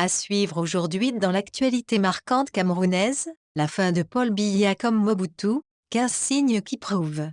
À suivre aujourd'hui dans l'actualité marquante camerounaise, la fin de Paul Biya comme Mobutu, 15 signes qui prouvent.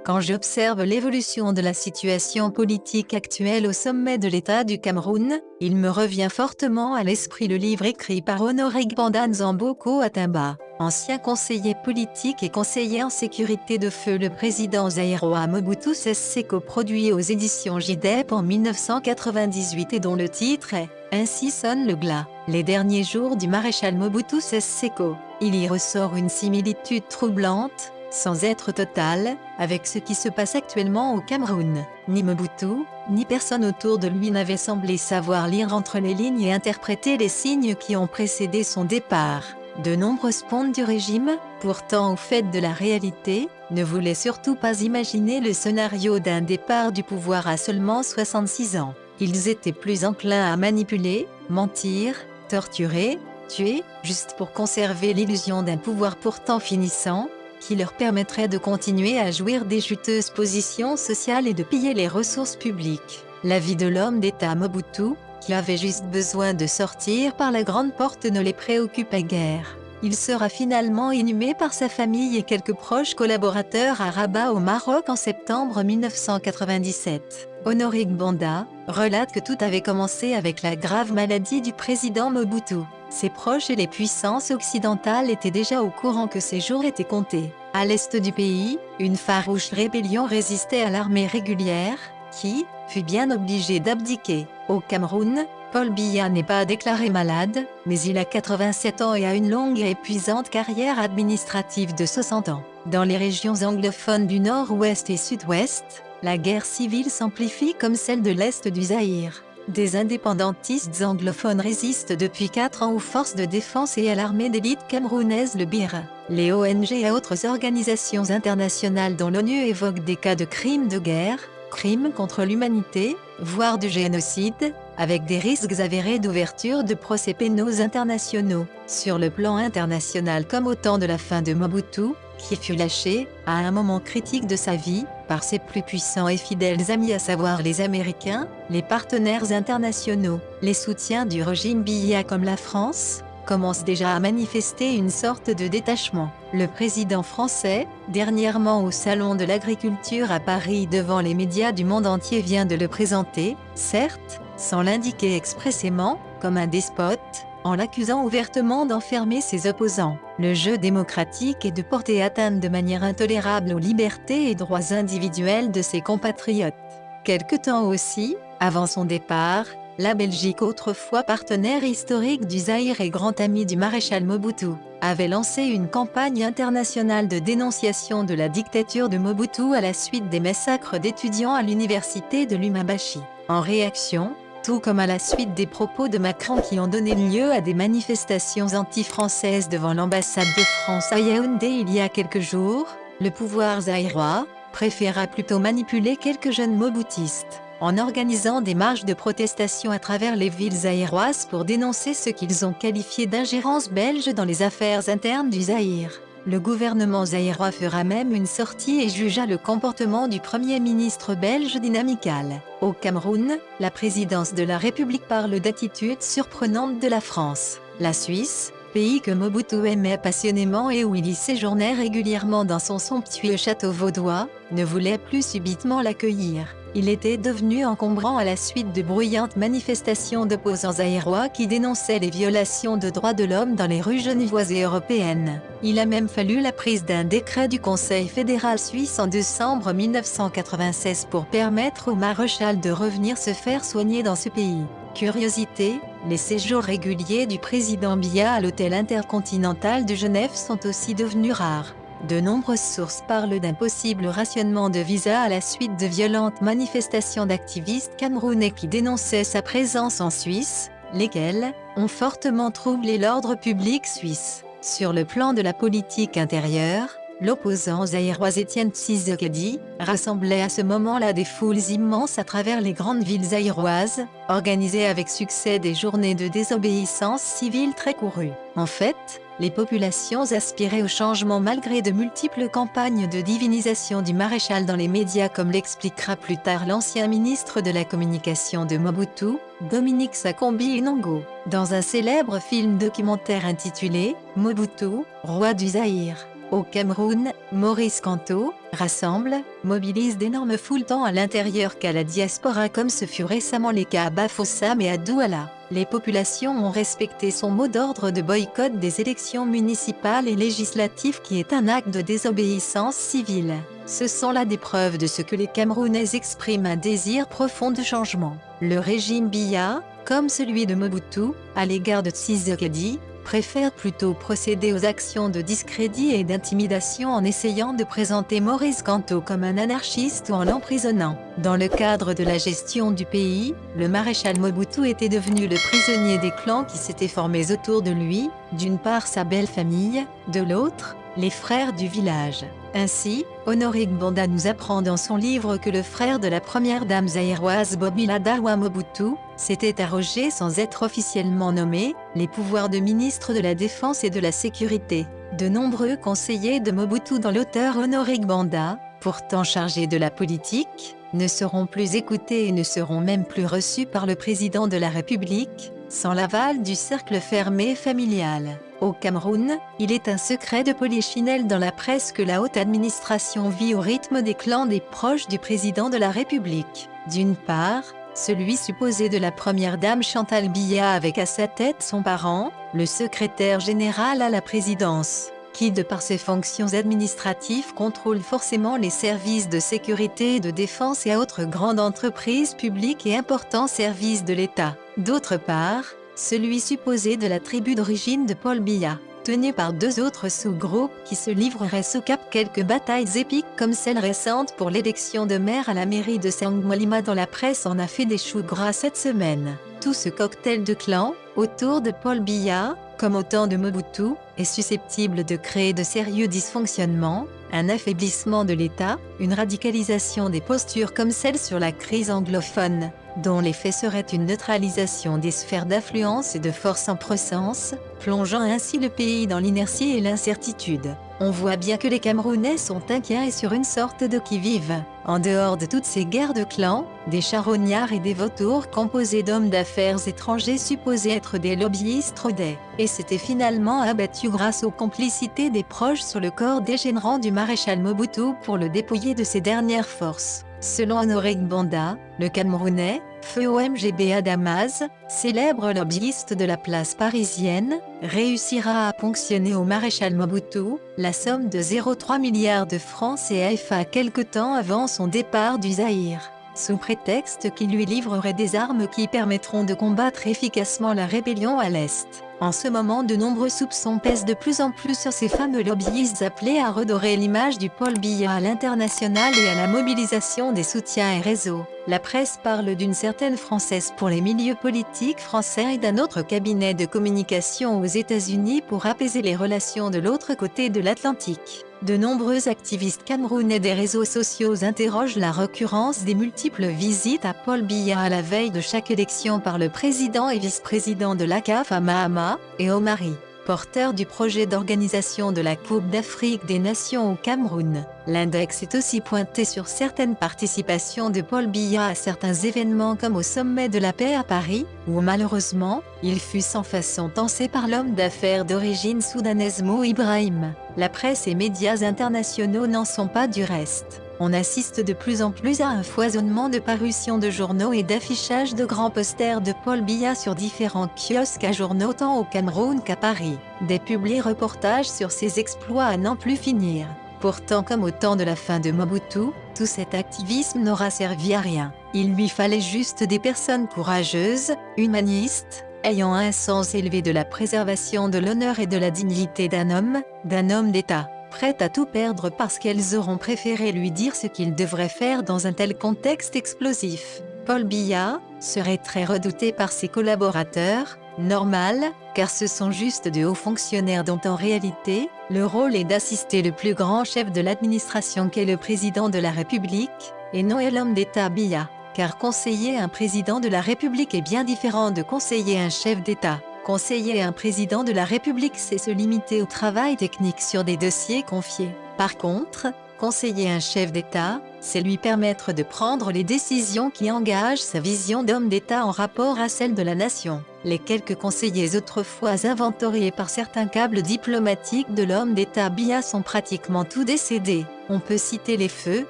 Quand j'observe l'évolution de la situation politique actuelle au sommet de l'État du Cameroun, il me revient fortement à l'esprit le livre écrit par Honoré Gbanda Nzamboko Atimba, ancien conseiller politique et conseiller en sécurité de feu le président zaïrois Mobutu Sese Seko, produit aux éditions JDEP en 1998 et dont le titre est « Ainsi sonne le glas, les derniers jours du maréchal Mobutu Sese Seko ». Il y ressort une similitude troublante, sans être totale, avec ce qui se passe actuellement au Cameroun. Ni Mobutu, ni personne autour de lui n'avait semblé savoir lire entre les lignes et interpréter les signes qui ont précédé son départ. De nombreuses pontes du régime, pourtant au fait de la réalité, ne voulaient surtout pas imaginer le scénario d'un départ du pouvoir à seulement 66 ans. Ils étaient plus enclins à manipuler, mentir, torturer, tuer, juste pour conserver l'illusion d'un pouvoir pourtant finissant, qui leur permettrait de continuer à jouir des juteuses positions sociales et de piller les ressources publiques. La vie de l'homme d'État Mobutu, qui avait juste besoin de sortir par la grande porte, ne les préoccupait guère. Il sera finalement inhumé par sa famille et quelques proches collaborateurs à Rabat au Maroc en septembre 1997. Honoré Gbanda relate que tout avait commencé avec la grave maladie du président Mobutu. Ses proches et les puissances occidentales étaient déjà au courant que ses jours étaient comptés. À l'est du pays, une farouche rébellion résistait à l'armée régulière, qui fut bien obligée d'abdiquer. Au Cameroun, Paul Biya n'est pas déclaré malade, mais il a 87 ans et a une longue et épuisante carrière administrative de 60 ans. Dans les régions anglophones du nord-ouest et sud-ouest, la guerre civile s'amplifie comme celle de l'est du Zaïre. Des indépendantistes anglophones résistent depuis 4 ans aux forces de défense et à l'armée d'élite camerounaise le BIR. Les ONG et autres organisations internationales dont l'ONU évoquent des cas de crimes de guerre, crimes contre l'humanité, voire du génocide, avec des risques avérés d'ouverture de procès pénaux internationaux. Sur le plan international comme au temps de la fin de Mobutu, qui fut lâché, à un moment critique de sa vie, par ses plus puissants et fidèles amis, à savoir les Américains, les partenaires internationaux, les soutiens du régime Biya comme la France, commencent déjà à manifester une sorte de détachement. Le président français, dernièrement au Salon de l'Agriculture à Paris devant les médias du monde entier, vient de le présenter, certes, sans l'indiquer expressément, comme un despote, en l'accusant ouvertement d'enfermer ses opposants. Le jeu démocratique est de porter atteinte de manière intolérable aux libertés et droits individuels de ses compatriotes. Quelque temps aussi, avant son départ, la Belgique, autrefois partenaire historique du Zaïre et grand ami du maréchal Mobutu, avait lancé une campagne internationale de dénonciation de la dictature de Mobutu à la suite des massacres d'étudiants à l'université de Lubumbashi. En réaction, tout comme à la suite des propos de Macron qui ont donné lieu à des manifestations anti-françaises devant l'ambassade de France à Yaoundé il y a quelques jours, le pouvoir zaïrois préféra plutôt manipuler quelques jeunes mobutistes, en organisant des marches de protestation à travers les villes zaïroises pour dénoncer ce qu'ils ont qualifié d'ingérence belge dans les affaires internes du Zaïre. Le gouvernement zaïrois fera même une sortie et jugea le comportement du Premier ministre belge d'inamical. Au Cameroun, la présidence de la République parle d'attitude surprenante de la France. La Suisse, pays que Mobutu aimait passionnément et où il y séjournait régulièrement dans son somptueux château vaudois, ne voulait plus subitement l'accueillir. Il était devenu encombrant à la suite de bruyantes manifestations d'opposants zaïrois qui dénonçaient les violations de droits de l'homme dans les rues genevoises et européennes. Il a même fallu la prise d'un décret du Conseil fédéral suisse en décembre 1996 pour permettre au maréchal de revenir se faire soigner dans ce pays. Curiosité, les séjours réguliers du président Biya à l'hôtel intercontinental de Genève sont aussi devenus rares. De nombreuses sources parlent d'un possible rationnement de visas à la suite de violentes manifestations d'activistes camerounais qui dénonçaient sa présence en Suisse, lesquelles ont fortement troublé l'ordre public suisse. Sur le plan de la politique intérieure, l'opposant zaïrois Étienne Tshisekedi rassemblait à ce moment-là des foules immenses à travers les grandes villes zaïroises, organisait avec succès des journées de désobéissance civile très courues. En fait, les populations aspiraient au changement malgré de multiples campagnes de divinisation du maréchal dans les médias, comme l'expliquera plus tard l'ancien ministre de la Communication de Mobutu, Dominique Sakombi Inongo, dans un célèbre film documentaire intitulé « Mobutu, roi du Zaïre ». Au Cameroun, Maurice Kamto rassemble, mobilise d'énormes foules tant à l'intérieur qu'à la diaspora, comme ce fut récemment les cas à Bafoussam et à Douala. Les populations ont respecté son mot d'ordre de boycott des élections municipales et législatives, qui est un acte de désobéissance civile. Ce sont là des preuves de ce que les Camerounais expriment un désir profond de changement. Le régime Biya, comme celui de Mobutu, à l'égard de Tshisekedi, préfère plutôt procéder aux actions de discrédit et d'intimidation en essayant de présenter Maurice Kamto comme un anarchiste ou en l'emprisonnant. Dans le cadre de la gestion du pays, le maréchal Mobutu était devenu le prisonnier des clans qui s'étaient formés autour de lui, d'une part sa belle famille, de l'autre, les frères du village. Ainsi, Honoré Gbanda nous apprend dans son livre que le frère de la première dame zaïroise Bobi Ladawa Mobutu s'était arrogé, sans être officiellement nommé, les pouvoirs de ministre de la Défense et de la Sécurité. De nombreux conseillers de Mobutu, dont l'auteur Honoré Gbanda, pourtant chargés de la politique, ne seront plus écoutés et ne seront même plus reçus par le président de la République, sans l'aval du cercle fermé familial. Au Cameroun, il est un secret de polichinelle dans la presse que la haute administration vit au rythme des clans des proches du président de la République. D'une part, celui supposé de la première dame Chantal Biya, avec à sa tête son parent, le secrétaire général à la présidence, qui de par ses fonctions administratives contrôle forcément les services de sécurité et de défense et autres grandes entreprises publiques et importants services de l'État. D'autre part, celui supposé de la tribu d'origine de Paul Biya, tenu par deux autres sous-groupes qui se livreraient sous cap quelques batailles épiques comme celle récente pour l'élection de maire à la mairie de Sangmalima, dont la presse en a fait des choux gras cette semaine. Tout ce cocktail de clans, autour de Paul Biya, comme au temps de Mobutu, est susceptible de créer de sérieux dysfonctionnements, un affaiblissement de l'État, une radicalisation des postures comme celle sur la crise anglophone, dont l'effet serait une neutralisation des sphères d'influence et de force en puissance, plongeant ainsi le pays dans l'inertie et l'incertitude. On voit bien que les Camerounais sont inquiets et sur une sorte de qui-vive. En dehors de toutes ces guerres de clans, des charognards et des vautours composés d'hommes d'affaires étrangers supposés être des lobbyistes rôdaient, et s'étaient finalement abattus grâce aux complicités des proches sur le corps dégénérant du maréchal Mobutu pour le dépouiller de ses dernières forces. Selon Honoré Gbanda, le Camerounais, feu OMGB Adamaz, célèbre lobbyiste de la place parisienne, réussira à ponctionner au maréchal Mobutu la somme de 0,3 milliards de francs CFA quelque temps avant son départ du Zaïre, sous prétexte qu'il lui livrerait des armes qui permettront de combattre efficacement la rébellion à l'Est. En ce moment, de nombreux soupçons pèsent de plus en plus sur ces fameux lobbyistes appelés à redorer l'image du Paul Biya à l'international et à la mobilisation des soutiens et réseaux. La presse parle d'une certaine française pour les milieux politiques français et d'un autre cabinet de communication aux États-Unis pour apaiser les relations de l'autre côté de l'Atlantique. De nombreux activistes camerounais des réseaux sociaux interrogent la récurrence des multiples visites à Paul Biya à la veille de chaque élection par le président et vice-président de l'ACAF à Mahama et au Mali, porteur du projet d'organisation de la Coupe d'Afrique des Nations au Cameroun. L'index est aussi pointé sur certaines participations de Paul Biya à certains événements comme au sommet de la paix à Paris, où malheureusement, il fut sans façon tancé par l'homme d'affaires d'origine soudanaise Mo Ibrahim. La presse et médias internationaux n'en sont pas du reste. On assiste de plus en plus à un foisonnement de parutions de journaux et d'affichage de grands posters de Paul Biya sur différents kiosques à journaux tant au Cameroun qu'à Paris. Des publi-reportages sur ses exploits à n'en plus finir. Pourtant, comme au temps de la fin de Mobutu, tout cet activisme n'aura servi à rien. Il lui fallait juste des personnes courageuses, humanistes, ayant un sens élevé de la préservation de l'honneur et de la dignité d'un homme d'État, prêtes à tout perdre parce qu'elles auront préféré lui dire ce qu'il devrait faire dans un tel contexte explosif. Paul Biya serait très redouté par ses collaborateurs, Normal, car ce sont juste de hauts fonctionnaires dont en réalité, le rôle est d'assister le plus grand chef de l'administration qu'est le président de la République, et non est l'homme d'État Biya. Car conseiller un président de la République est bien différent de conseiller un chef d'État. Conseiller un président de la République, c'est se limiter au travail technique sur des dossiers confiés. Par contre, conseiller un chef d'État, c'est lui permettre de prendre les décisions qui engagent sa vision d'homme d'État en rapport à celle de la nation. Les quelques conseillers autrefois inventoriés par certains câbles diplomatiques de l'homme d'État Biya sont pratiquement tous décédés. On peut citer les feux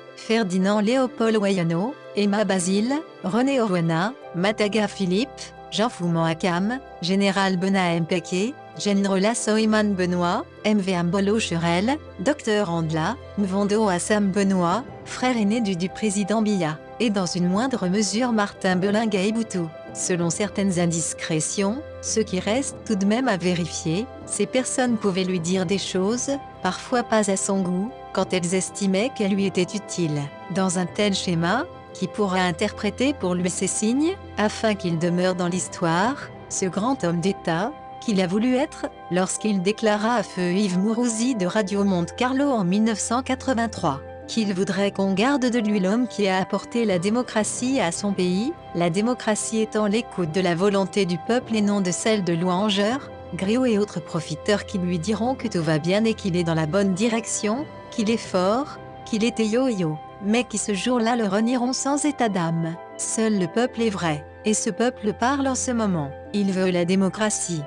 Ferdinand Léopold Wayano, Emma Basile, René Orwena, Mataga Philippe, Jean Fouman Akam, Général Bena Mpeke, Général Soiman Benoît, M.V. Ambolo Cherel, Dr Andla, Mvondo Assam Benoît, frère aîné du président Biya, et dans une moindre mesure Martin Belinga Iboutou. Selon certaines indiscrétions, ce qui reste tout de même à vérifier, ces personnes pouvaient lui dire des choses, parfois pas à son goût, quand elles estimaient qu'elles lui étaient utiles. Dans un tel schéma, qui pourra interpréter pour lui ces signes, afin qu'il demeure dans l'histoire, ce grand homme d'État, qu'il a voulu être, lorsqu'il déclara à feu Yves Mourouzi de Radio Monte Carlo en 1983, qu'il voudrait qu'on garde de lui l'homme qui a apporté la démocratie à son pays, la démocratie étant l'écoute de la volonté du peuple et non de celle de louangeurs, griots et autres profiteurs qui lui diront que tout va bien et qu'il est dans la bonne direction, qu'il est fort, qu'il était yo-yo, mais qui ce jour-là le renieront sans état d'âme. Seul le peuple est vrai, et ce peuple parle en ce moment. Il veut la démocratie.